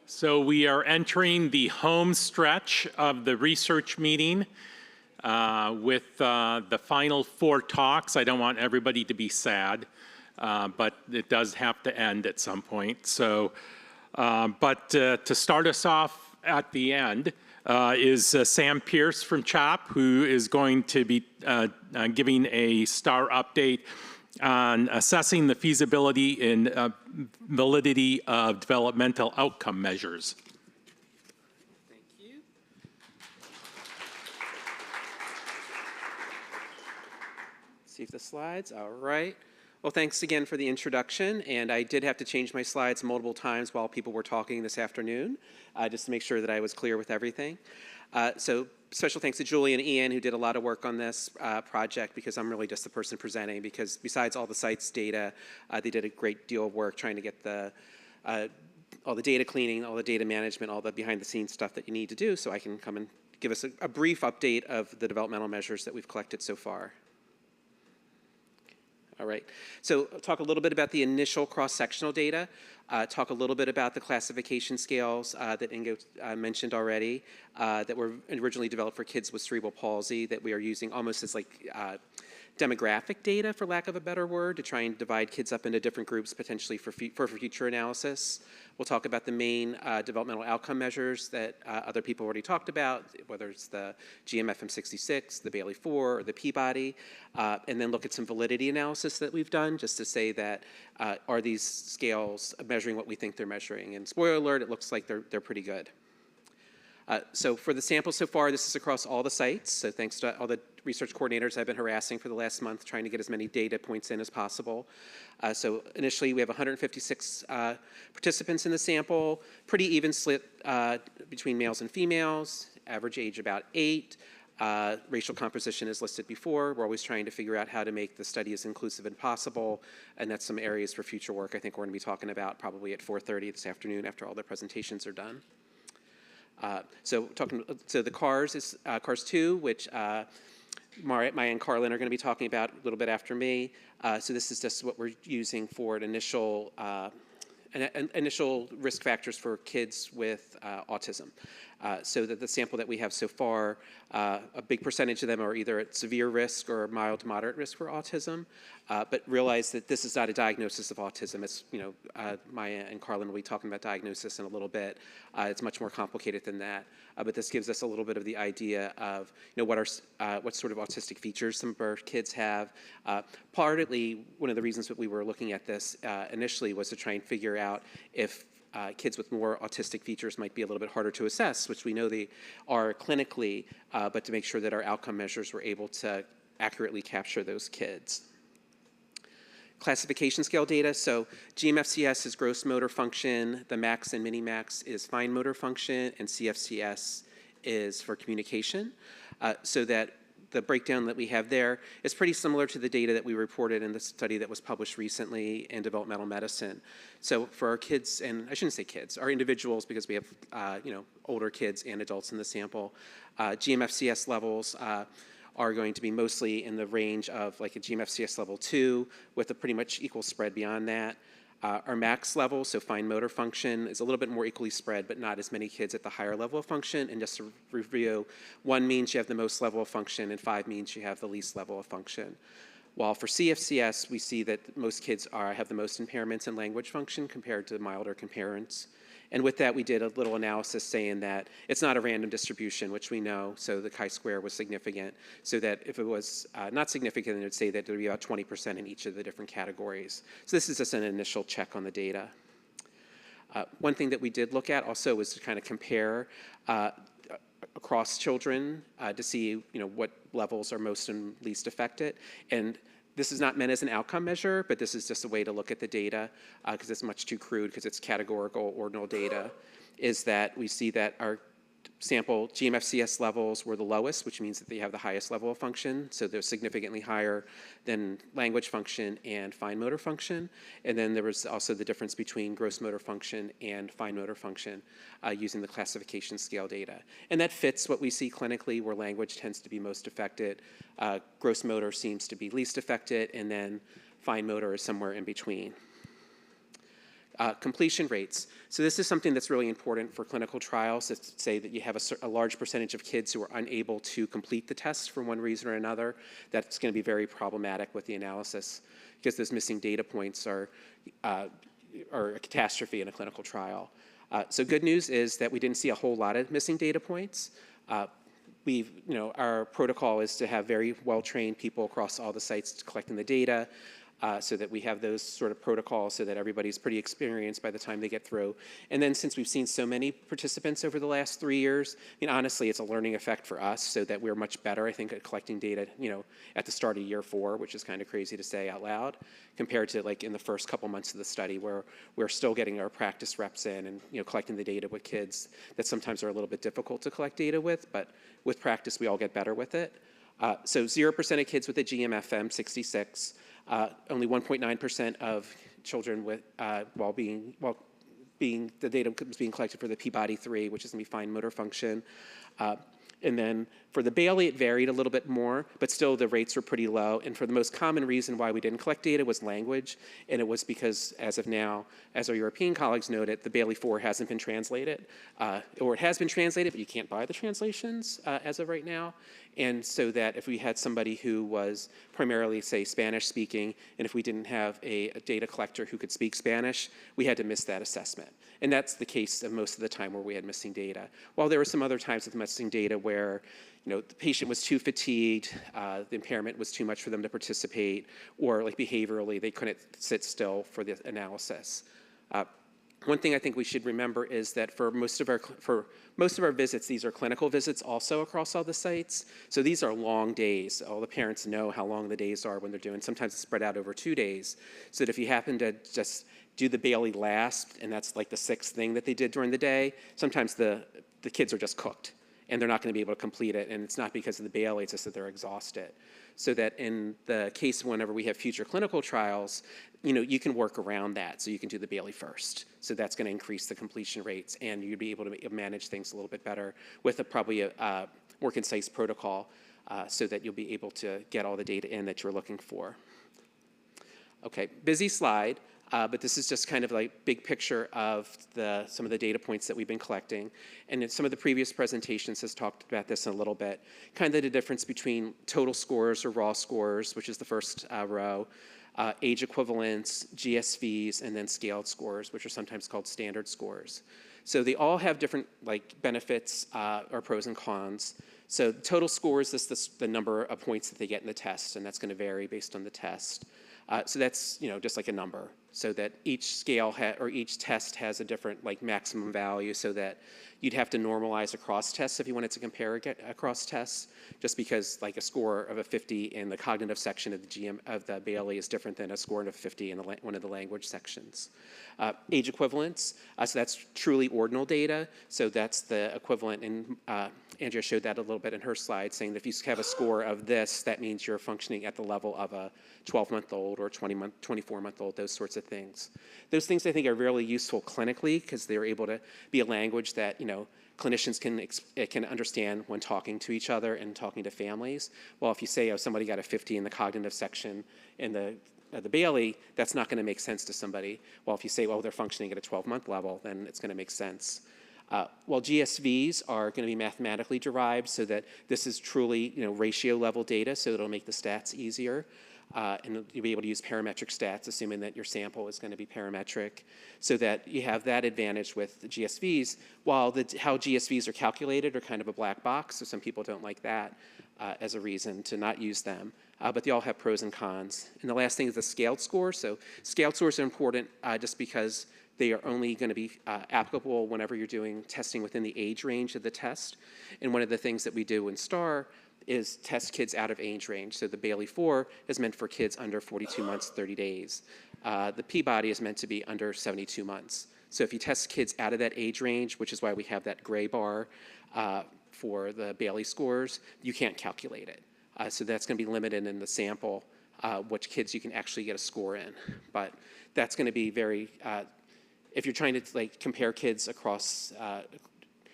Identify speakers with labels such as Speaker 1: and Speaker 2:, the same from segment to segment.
Speaker 1: So we are entering the home stretch of the research meeting with the final 4 talks. I don't want everybody to be sad, but it does have to end at some point. So, to start us off at the end is Sam Pierce from CHOP, who is going to be giving a STAR update on assessing the feasibility and validity of developmental outcome measures.
Speaker 2: Thank you. See if the slides, all right. Well, thanks again for the introduction, and I did have to change my slides multiple times while people were talking this afternoon, just to make sure that I was clear with everything. So special thanks to Julie and Ian, who did a lot of work on this project, because I'm really just the person presenting, because besides all the sites data, they did a great deal of work trying to get all the data cleaning, all the data management, all the behind the scenes stuff that you need to do, so I can come and give us a brief update of the developmental measures that we've collected so far. All right, so I'll talk a little bit about the initial cross-sectional data, talk a little bit about the classification scales that Ingo mentioned already, that were originally developed for kids with cerebral palsy, that we are using almost as like demographic data, for lack of a better word, to try and divide kids up into different groups potentially for future analysis. We'll talk about the main developmental outcome measures that other people already talked about, whether it's the GMFM66, the Bailey-4, or the Peabody, and then look at some validity analysis that we've done, just to say that are these scales measuring what we think they're measuring? And spoiler alert, it looks like they're pretty good. So for the sample so far, this is across all the sites. So thanks to all the research coordinators I've been harassing for the last month, trying to get as many data points in as possible. So initially, we have 156 participants in the sample, pretty even split between males and females, average age about 8. Racial composition is listed before. We're always trying to figure out how to make the study as inclusive as possible, and that's some areas for future work I think we're going to be talking about probably at 4:30 this afternoon after all the presentations are done. So the CARS is CARS 2, which Maya and Carlin are going to be talking about a little bit after me. So this is just what we're using for an initial risk factors for kids with autism. So that the sample that we have so far, a big percentage of them are either at severe risk or mild to moderate risk for autism. But realize that this is not a diagnosis of autism. It's, Maya and Carlin will be talking about diagnosis in a little bit. It's much more complicated than that. But this gives us a little bit of the idea of, what sort of autistic features some of our kids have. Partly, one of the reasons that we were looking at this initially was to try and figure out if kids with more autistic features might be a little bit harder to assess, which we know they are clinically, but to make sure that our outcome measures were able to accurately capture those kids. Classification scale data, so GMFCS is gross motor function, the max and mini-max is fine motor function, and CFCS is for communication, so that the breakdown that we have there is pretty similar to the data that we reported in the study that was published recently in developmental medicine. So for our kids, and I shouldn't say kids, our individuals, because we have older kids and adults in the sample, GMFCS levels are going to be mostly in the range of like a GMFCS level 2 with a pretty much equal spread beyond that. Our max level, so fine motor function, is a little bit more equally spread, but not as many kids at the higher level of function. And just to review, 1 means you have the most level of function, and 5 means you have the least level of function. While for CFCS, we see that most kids have the most impairments in language function compared to milder comparents. And with that, we did a little analysis saying that it's not a random distribution, which we know, so the chi-square was significant, so that if it was not significant, then it would say that there would be about 20% in each of the different categories. So this is just an initial check on the data. One thing that we did look at also was to kind of compare across children to see what levels are most and least affected. And this is not meant as an outcome measure, but this is just a way to look at the data, because it's much too crude, because it's categorical ordinal data, is that we see that our sample GMFCS levels were the lowest, which means that they have the highest level of function. So they're significantly higher than language function and fine motor function. And then there was also the difference between gross motor function and fine motor function using the classification scale data. And that fits what we see clinically, where language tends to be most affected. Gross motor seems to be least affected, and then fine motor is somewhere in between. Completion rates. So this is something that's really important for clinical trials. It's to say that you have a large percentage of kids who are unable to complete the test for one reason or another. That's going to be very problematic with the analysis because those missing data points are a catastrophe in a clinical trial. So good news is that we didn't see a whole lot of missing data points. Our protocol is to have very well-trained people across all the sites collecting the data, so that we have those sort of protocols so that everybody's pretty experienced by the time they get through. And then since we've seen so many participants over the last 3 years, honestly, it's a learning effect for us so that we're much better, I think, at collecting data, at the start of year 4, which is kind of crazy to say out loud, compared to like in the first couple months of the study where we're still getting our practice reps in and collecting the data with kids that sometimes are a little bit difficult to collect data with, but with practice, we all get better with it. So 0% of kids with a GMFM 66, only 1.9% of children with while the data was being collected for the Peabody 3, which is going to be fine motor function. And then for the Bailey, it varied a little bit more, but still the rates were pretty low. And for the most common reason why we didn't collect data was language. And it was because, as of now, as our European colleagues noted, the Bailey 4 hasn't been translated. Or it has been translated, but you can't buy the translations as of right now. And so that if we had somebody who was primarily, say, Spanish speaking, and if we didn't have a data collector who could speak Spanish, we had to miss that assessment. And that's the case of most of the time where we had missing data. While there were some other times with missing data where the patient was too fatigued, the impairment was too much for them to participate, or like behaviorally, they couldn't sit still for the analysis. One thing I think we should remember is that for most of our visits, these are clinical visits also across all the sites. So these are long days. All the parents know how long the days are when they're doing. Sometimes it's spread out over 2 days. So that if you happen to just do the Bailey last, and that's like the 6th thing that they did during the day, sometimes the kids are just cooked and they're not going to be able to complete it. And it's not because of the Bailey, it's just that they're exhausted. So that in the case whenever we have future clinical trials, you can work around that. So you can do the Bailey first. So that's going to increase the completion rates, and you'll be able to manage things a little bit better with probably a more concise protocol, so that you'll be able to get all the data in that you're looking for. Okay, busy slide. But this is just kind of like big picture of some of the data points that we've been collecting. And in some of the previous presentations has talked about this in a little bit, kind of the difference between total scores or raw scores, which is the first row, age equivalents, GSVs, and then scaled scores, which are sometimes called standard scores. So they all have different benefits or pros and cons. So total scores is the number of points that they get in the test, and that's going to vary based on the test. So that's just like a number, so that each scale or each test has a different maximum value, so that you'd have to normalize across tests if you wanted to compare across tests, just because a score of a 50 in the cognitive section of the Bailey is different than a score of 50 in one of the language sections. Age equivalence, so that's truly ordinal data, so that's the equivalent, and Andrea showed that a little bit in her slide, saying that if you have a score of this, that means you're functioning at the level of a 12-month-old or 24-month-old, those sorts of things. Those things I think are really useful clinically because they're able to be a language that clinicians can understand when talking to each other and talking to families. Well, if you say, somebody got a 50 in the cognitive section in the Bailey, that's not going to make sense to somebody. Well, if you say, they're functioning at a 12-month level, then it's going to make sense. While GSVs are going to be mathematically derived, so that this is truly ratio level data, so it'll make the stats easier. And you'll be able to use parametric stats, assuming that your sample is going to be parametric, so that you have that advantage with the GSVs, while how GSVs are calculated are kind of a black box, so some people don't like that as a reason to not use them. But they all have pros and cons. And the last thing is the scaled score. So scaled scores are important just because they are only going to be applicable whenever you're doing testing within the age range of the test. And one of the things that we do in STAR is test kids out of age range. So the Bailey 4 is meant for kids under 42 months, 30 days. The Peabody is meant to be under 72 months. So if you test kids out of that age range, which is why we have that gray bar for the Bailey scores, you can't calculate it. So that's going to be limited in the sample, which kids you can actually get a score in. But that's going to be very, if you're trying to compare kids across, to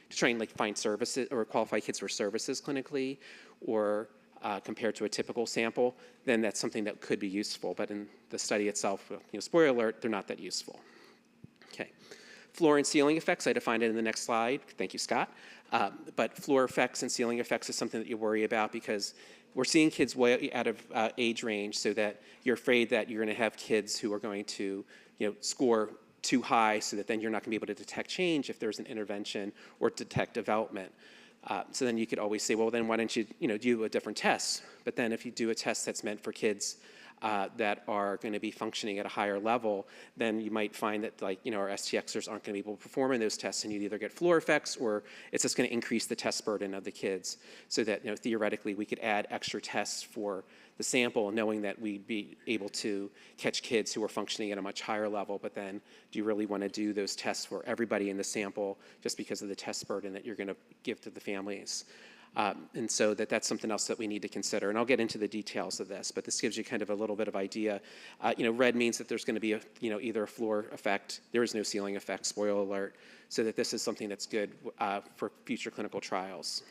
Speaker 2: try and find services or qualify kids for services clinically, or compared to a typical sample, then that's something that could be useful. But in the study itself, spoiler alert, they're not that useful. Okay. Floor and ceiling effects, I defined it in the next slide. Thank you, Scott. But floor effects and ceiling effects is something that you worry about because we're seeing kids way out of age range, so that you're afraid that you're going to have kids who are going to, score too high, so that then you're not going to be able to detect change if there's an intervention or detect development. So then you could always say, well, then why don't you, do a different test? But then if you do a test that's meant for kids that are going to be functioning at a higher level, then you might find that, like, our STXers aren't going to be able to perform in those tests, and you either get floor effects or it's just going to increase the test burden of the kids, so that, theoretically we could add extra tests for the sample, knowing that we'd be able to catch kids who are functioning at a much higher level. But then, do you really want to do those tests for everybody in the sample just because of the test burden that you're going to give to the families? And so that's something else that we need to consider. And I'll get into the details of this, but this gives you kind of a little bit of idea. Red means that there's going to be either a floor effect. There is no ceiling effect, spoiler alert, so that this is something that's good for future clinical trials.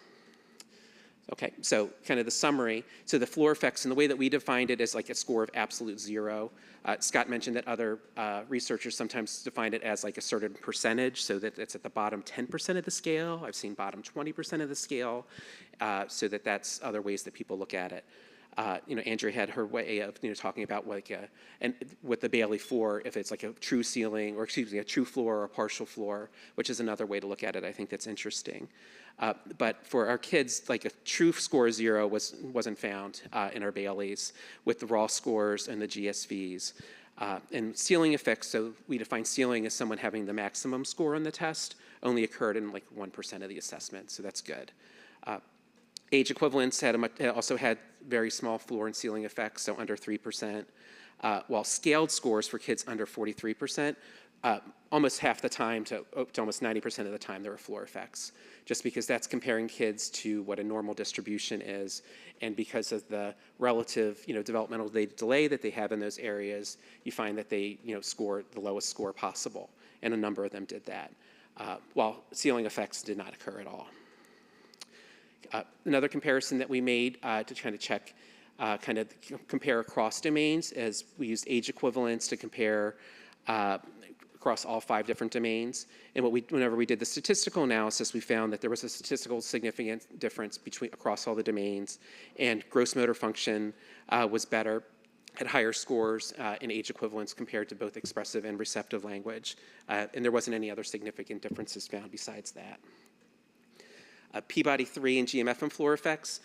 Speaker 2: Okay, so kind of the summary. So the floor effects, and the way that we defined it is like a score of absolute 0. Scott mentioned that other researchers sometimes define it as like a certain percentage, so that it's at the bottom 10% of the scale. I've seen bottom 20% of the scale, so that's other ways that people look at it. Andrea had her way of talking about and with the Bailey floor, if it's like a true ceiling, or excuse me, a true floor or a partial floor, which is another way to look at it. I think that's interesting. But for our kids, like a true score 0 wasn't found in our Baileys with the raw scores and the GSVs. And ceiling effects, so we define ceiling as someone having the maximum score on the test, only occurred in like 1% of the assessment, so that's good. Age equivalents also had very small floor and ceiling effects, so under 3%, while scaled scores for kids under 43%, almost half the time to almost 90% of the time there were floor effects, just because that's comparing kids to what a normal distribution is, and because of the relative developmental delay that they have in those areas, you find that they score the lowest score possible, and a number of them did that, while ceiling effects did not occur at all. Another comparison that we made to kind of check, compare across domains, is we used age equivalents to compare across all 5 different domains. And whenever we did the statistical analysis, we found that there was a statistical significant difference across all the domains, and gross motor function was better, had higher scores in age equivalents compared to both expressive and receptive language. And there wasn't any other significant differences found besides that. Peabody 3 and GMFM floor effects,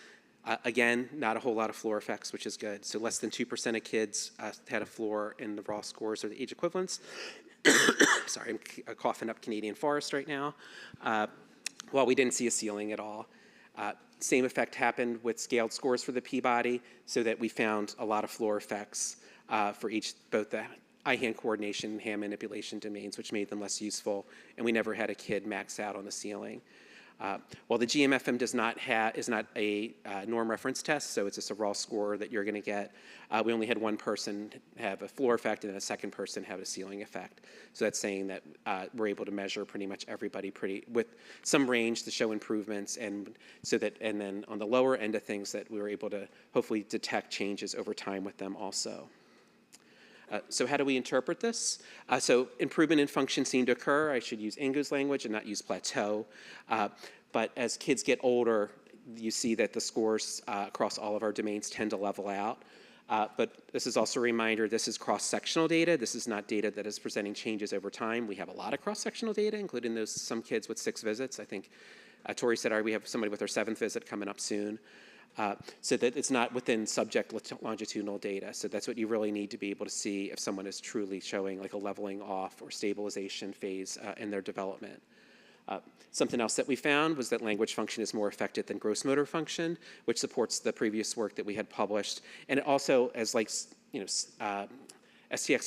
Speaker 2: again, not a whole lot of floor effects, which is good. So less than 2% of kids had a floor in the raw scores or the age equivalents. Sorry, I'm coughing up Canadian forest right now. While we didn't see a ceiling at all. Same effect happened with scaled scores for the Peabody, so that we found a lot of floor effects for both the eye-hand coordination and hand manipulation domains, which made them less useful, and we never had a kid max out on the ceiling. While the GMFM is not a norm reference test, so it's just a raw score that you're going to get, we only had one person have a floor effect and then a second person have a ceiling effect. So that's saying that we're able to measure pretty much everybody with some range to show improvements, and then on the lower end of things that we were able to hopefully detect changes over time with them also. So how do we interpret this? So improvement in function seemed to occur. I should use Ingo's language and not use plateau. But as kids get older, you see that the scores across all of our domains tend to level out. But this is also a reminder, this is cross-sectional data. This is not data that is presenting changes over time. We have a lot of cross-sectional data, including some kids with 6 visits. I think Tori said we have somebody with her 7th visit coming up soon. So that it's not within subject longitudinal data. So that's what you really need to be able to see if someone is truly showing like a leveling off or stabilization phase in their development. Something else that we found was that language function is more affected than gross motor function, which supports the previous work that we had published. And it also, as STX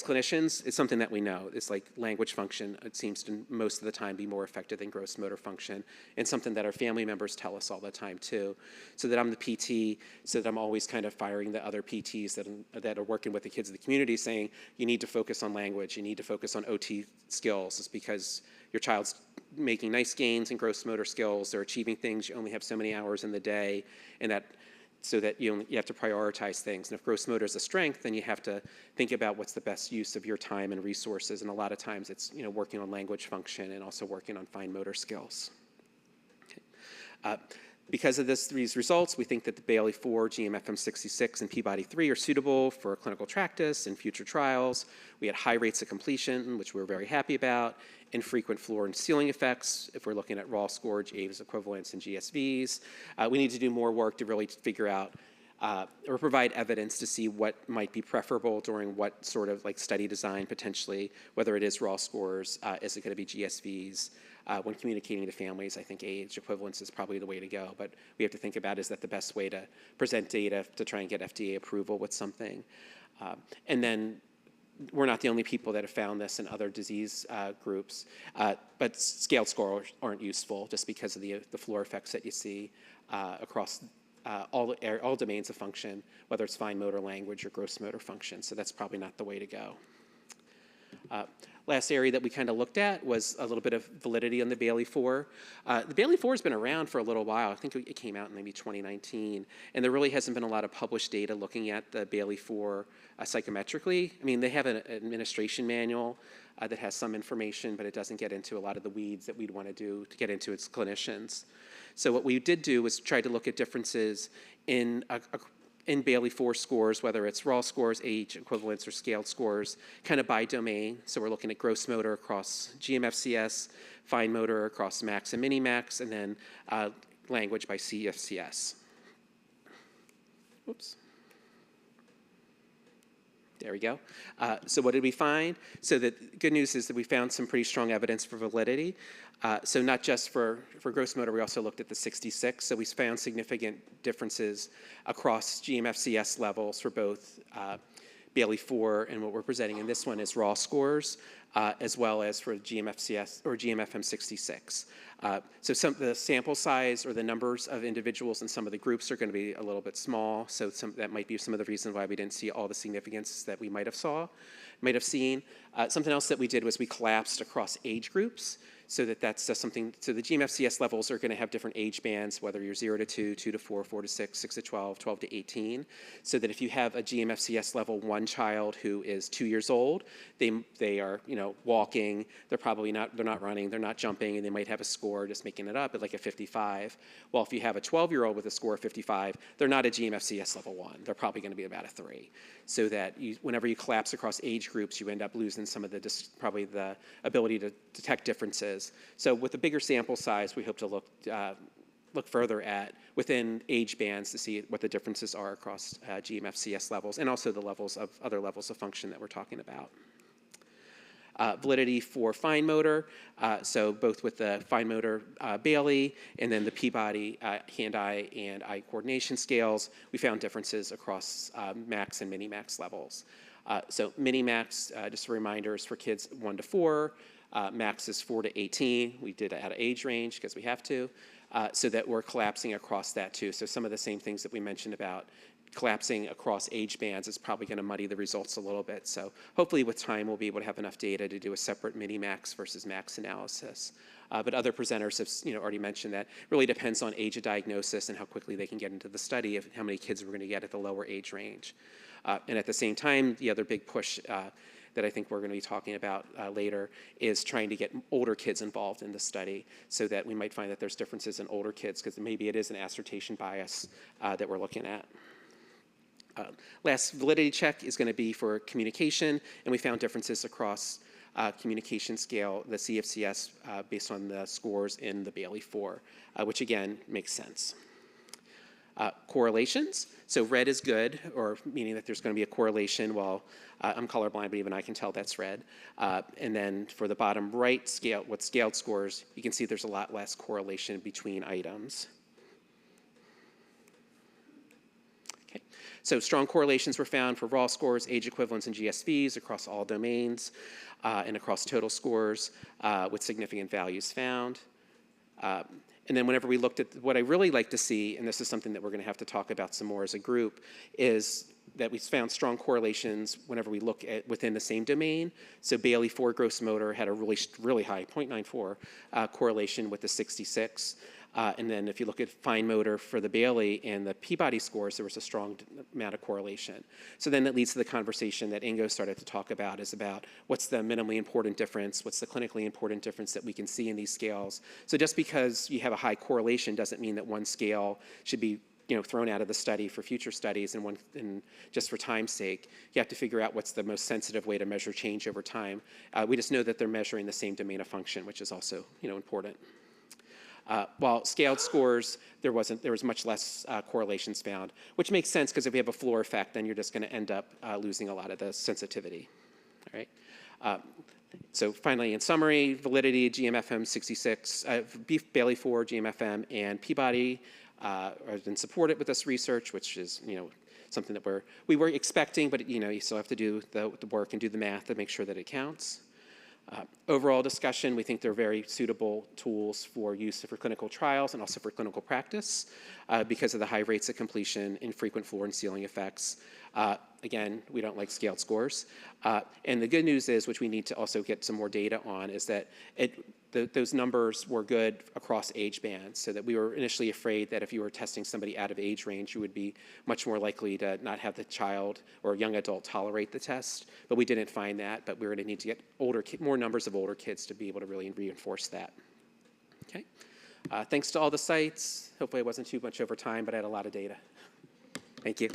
Speaker 2: clinicians, it's something that we know. It's like language function, it seems to most of the time be more affected than gross motor function, and something that our family members tell us all the time too. So that I'm the PT, so that I'm always kind of firing the other PTs that are working with the kids of the community, saying you need to focus on language, you need to focus on OT skills. It's because your child's making nice gains in gross motor skills, they're achieving things, you only have so many hours in the day, and that so that you have to prioritize things. And if gross motor is a strength, then you have to think about what's the best use of your time and resources. And a lot of times it's working on language function and also working on fine motor skills. Okay. Because of these results, we think that the Bailey-4, GMFM66, and Peabody-3 are suitable for clinical practice and future trials. We had high rates of completion, which we're very happy about, infrequent floor and ceiling effects if we're looking at raw scored A's equivalents and GSVs. We need to do more work to really figure out or provide evidence to see what might be preferable during what sort of study design potentially, whether it is raw scores, is it going to be GSVs? When communicating to families, I think age equivalence is probably the way to go, but we have to think about, is that the best way to present data to try and get FDA approval with something? And then we're not the only people that have found this in other disease groups, but scaled scores aren't useful just because of the floor effects that you see across all domains of function, whether it's fine motor, language, or gross motor function. So that's probably not the way to go. Last area that we kind of looked at was a little bit of validity on the Bailey-4. The Bailey-4 has been around for a little while. I think it came out in maybe 2019. And there really hasn't been a lot of published data looking at the Bailey-4 psychometrically. I mean, they have an administration manual that has some information, but it doesn't get into a lot of the weeds that we'd want to do to get into its clinicians. So what we did do was try to look at differences in Bailey-4 scores, whether it's raw scores, age equivalents, or scaled scores, kind of by domain. So we're looking at gross motor across GMFCS, fine motor across max and mini-max, and then language by CFCS. Whoops. There we go. So what did we find? So the good news is that we found some pretty strong evidence for validity. So not just for gross motor, we also looked at the 66. So we found significant differences across GMFCS levels for both Bailey-4 and what we're presenting in this one is raw scores, as well as for GMFCS or GMFM66. So some of the sample size or the numbers of individuals in some of the groups are going to be a little bit small. So that might be some of the reasons why we didn't see all the significance that we might have seen. Something else that we did was we collapsed across age groups. So that's something, so the GMFCS levels are going to have different age bands, whether you're 0 to 2, 2 to 4, 4 to 6, 6 to 12, 12 to 18. So that if you have a GMFCS level 1 child who is 2 years old, they are walking, they're not running, they're not jumping, and they might have a score, just making it up, at like a 55. Well, if you have a 12-year-old with a score of 55, they're not a GMFCS level 1. They're probably going to be about a 3. So that whenever you collapse across age groups, you end up losing some of probably the ability to detect differences. So with a bigger sample size, we hope to look further at within age bands to see what the differences are across GMFCS levels and also the levels of other levels of function that we're talking about. Validity for fine motor, so both with the fine motor Bailey and then the Peabody hand-eye and eye coordination scales, we found differences across max and mini-max levels. So mini-max, just a reminder, is for kids 1 to 4. Max is 4 to 18. We did it at an age range because we have to, so that we're collapsing across that too. So some of the same things that we mentioned about collapsing across age bands is probably going to muddy the results a little bit. So hopefully with time we'll be able to have enough data to do a separate mini-max versus max analysis. But other presenters have already mentioned that it really depends on age of diagnosis and how quickly they can get into the study of how many kids we're going to get at the lower age range. And at the same time, the other big push that I think we're going to be talking about later is trying to get older kids involved in the study so that we might find that there's differences in older kids because maybe it is an assertion bias that we're looking at. Last validity check is going to be for communication, and we found differences across communication scale, the CFCS, based on the scores in the Bailey-4, which again makes sense. Correlations, so red is good, or meaning that there's going to be a correlation. Well, I'm colorblind, but even I can tell that's red. And then for the bottom right scale, with scaled scores, you can see there's a lot less correlation between items. Okay. So strong correlations were found for raw scores, age equivalents, and GSVs across all domains and across total scores with significant values found. And then whenever we looked at what I really like to see, and this is something that we're going to have to talk about some more as a group, is that we found strong correlations whenever we look at within the same domain. So Bailey-4 gross motor had a really high, 0.94 correlation with the 66. And then if you look at fine motor for the Bailey and the Peabody scores, there was a strong amount of correlation. So then that leads to the conversation that Ingo started to talk about, is about what's the minimally important difference, what's the clinically important difference that we can see in these scales. So just because you have a high correlation doesn't mean that one scale should be thrown out of the study for future studies and just for time's sake. You have to figure out what's the most sensitive way to measure change over time. We just know that they're measuring the same domain of function, which is also important. While scaled scores, there was much less correlations found, which makes sense because if you have a floor effect, then you're just going to end up losing a lot of the sensitivity. All right. So finally, in summary, validity, GMFM 66, Bailey 4, GMFM, and Peabody have been supported with this research, which is something that we were expecting, but you still have to do the work and do the math to make sure that it counts. Overall discussion, we think they're very suitable tools for use for clinical trials and also for clinical practice because of the high rates of completion, infrequent floor and ceiling effects. Again, we don't like scaled scores. And the good news is, which we need to also get some more data on, is that those numbers were good across age bands, so that we were initially afraid that if you were testing somebody out of age range, you would be much more likely to not have the child or young adult tolerate the test. But we didn't find that, but we're going to need to get more numbers of older kids to be able to really reinforce that. Okay. Thanks to all the sites. Hopefully I wasn't too much over time, but I had a lot of data. Thank you.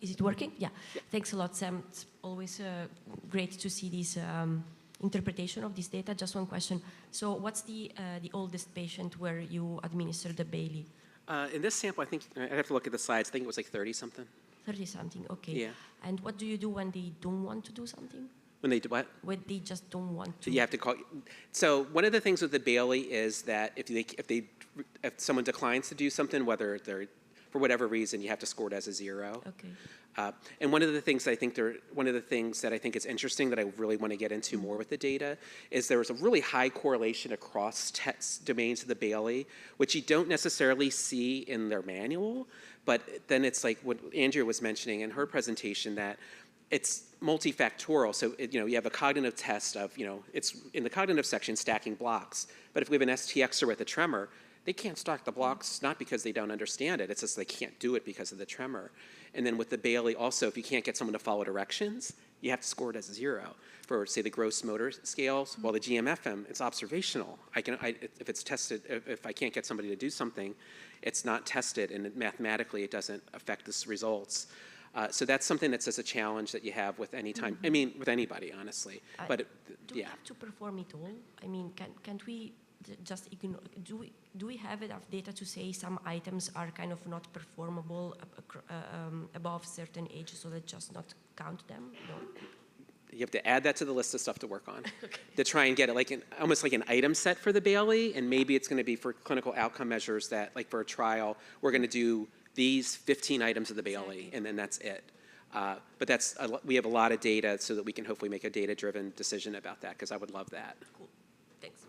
Speaker 3: Is it working? Yeah. Thanks a lot, Sam. It's always great to see this interpretation of this data. Just one question. So what's the oldest patient where you administered the Bailey?
Speaker 2: In this sample, I think, I have to look at the slides, I think it was like 30-something.
Speaker 3: 30-something, okay.
Speaker 2: Yeah.
Speaker 3: And what do you do when they don't want to do something?
Speaker 2: When they do what?
Speaker 3: When they just don't want to?
Speaker 2: You have to call. So one of the things with the Bailey is that if someone declines to do something, whether they're for whatever reason, you have to score it as a 0.
Speaker 3: Okay.
Speaker 2: And one of the things that I think is interesting that I really want to get into more with the data is there was a really high correlation across test domains of the Bailey, which you don't necessarily see in their manual, but then it's like what Andrea was mentioning in her presentation, that it's multifactorial. So you have a cognitive test of it's in the cognitive section stacking blocks, but if we have an STXer with a tremor, they can't stack the blocks, not because they don't understand it, it's just they can't do it because of the tremor. And then with the Bailey also, if you can't get someone to follow directions, you have to score it as a 0. For, say, the gross motor scales, while the GMFM, it's observational. If it's tested, if I can't get somebody to do something, it's not tested, and mathematically it doesn't affect the results. So that's something that's just a challenge that you have with any time, I mean, with anybody, honestly. But
Speaker 3: do we have to perform it all? I mean, can't we just ignore, do we have enough data to say some items are kind of not performable above certain ages, so that just not count them? No.
Speaker 2: You have to add that to the list of stuff to work on to try and get it almost like an item set for the Bailey, and maybe it's going to be for clinical outcome measures that, like for a trial, we're going to do these 15 items of the Bailey, and then that's it. But we have a lot of data so that we can hopefully make a data-driven decision about that, because I would love that.
Speaker 3: Cool. Thanks.